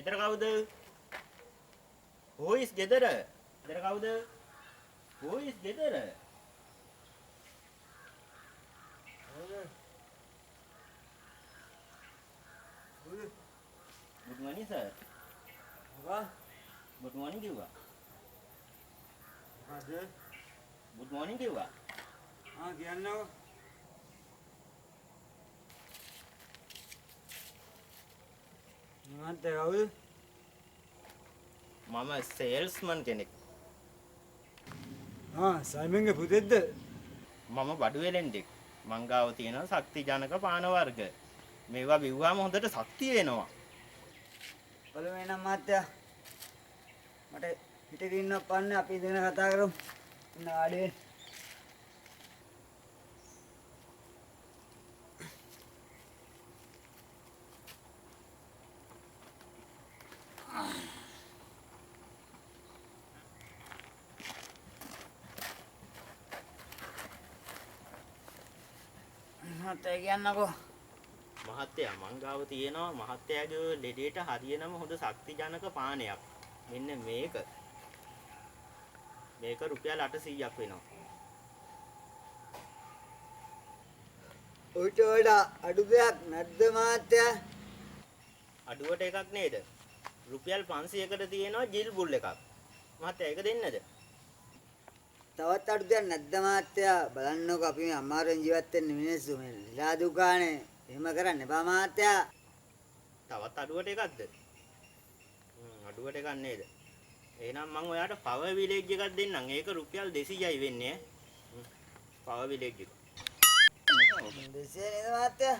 ගෙදර කවුද? හොයිස් ගෙදර. ගෙදර කවුද? හොයිස් ගෙදර. Good morning sir. Apa? Good morning කිව්වා. මොකද? Good morning කිව්වා. කියන්නකෝ. මන්ට කවුද? මම සේල්ස්මන් කෙනෙක්. සයිමන්ගේ පුතෙක්ද? මම බඩු වෙලෙන්ඩෙක්. මං ගාව තියෙන ශක්ති ජනක පාන වර්ග. මේවා බිව්වාම හොඳට ශක්තිය එනවා. බලවෙනම් මාත්‍යා. මට හිටගෙන ඉන්න පන්නේ අපි ඉඳගෙන කතා කරමු. ඉන්න ආඩේ. මහත්තයා කියන්නකෝ. මහත්තයා මං ගාව තියෙනවා මහත්තයාගේ ලෙඩේට හරියනම හොඳ ශක්ති ජනක පානයක්. මෙන්න මේක. මේක රුපියල් 800ක් වෙනවා. ඔයිට වඩා අඩු දෙයක් නැද්ද මහත්තයා? අඩුවට එකක් නේද? රුපියල් 500කට තියෙනවා ජිල් බුල් එකක්. මහත්තයා ඒක දෙන්නද? තවත් අඩු දෙයක් නැද්ද මහත්තයා? බලන්නකෝ අපි මේ අමාරුවෙන් ජීවත් වෙන්න මිනිස්සු මේ ලිලා දුකානේ. එහෙම කරන්න එපා මහත්තයා. තවත් අඩුවට එකක්ද? අඩුවට එකක් නේද? එහෙනම් මම ඔයාට පවර් විලේජ් එකක් දෙන්නම්. ඒක රුපියල් 200යි වෙන්නේ. පවර් විලේජ් එක. 200 නේද මහත්තයා?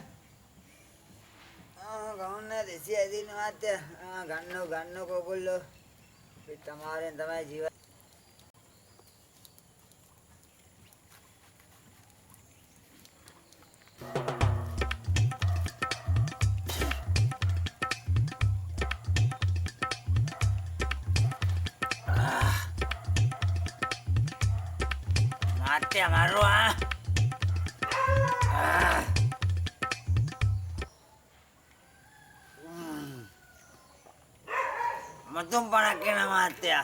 ගමන්නේ 200 දෙන්න මහත්තයා. ගන්නකෝ ඔයගොල්ලෝ. පිට අමාරුවෙන් තමයි ජීවත්. Mati amaru ah. Matum panakena mati ya.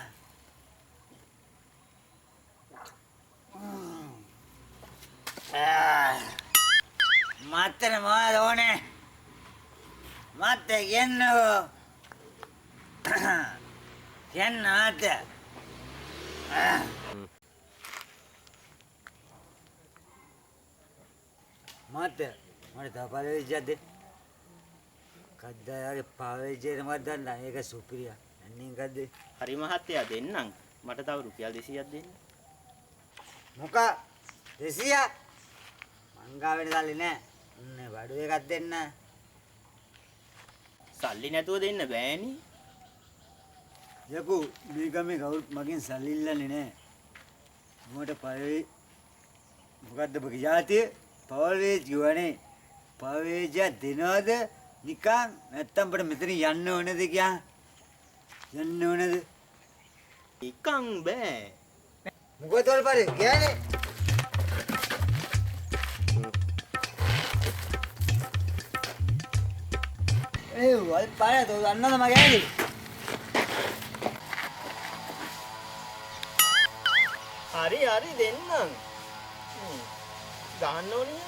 Mati ne mau done. Mati kenno. Kenno mati. Mate, mari tak pakai jadi. Kadang pakai jadi macam mana? Eka superiya. Ini kadang. හරි මහත්තයා දෙන්නම්. මට තව රුපියල් 200ක් දෙන්න. Muka, desiya. Mangga beri kali ne. Ne, baru eka denna. සල්ලි නැතුව දෙන්න බෑනි. Jago, mereka kau makin salilla ne. Muka pakai. Muka tu berjati. Pakai juane. Pakai jadi dinada. Nikah, නැත්තම් අපිට මෙතන යන්න ඕනේද කියා? යන්න ඕනේද? එකන් බෑ. මොකද වලපරේ කියන්නේ? වලපරේ තෝ දන්නවද මගේ ඇයි? හරි දෙන්නම්. ගහන්න ඕනේ.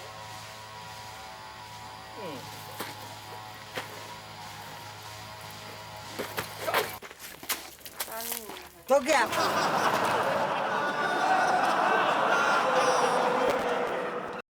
Toge apa?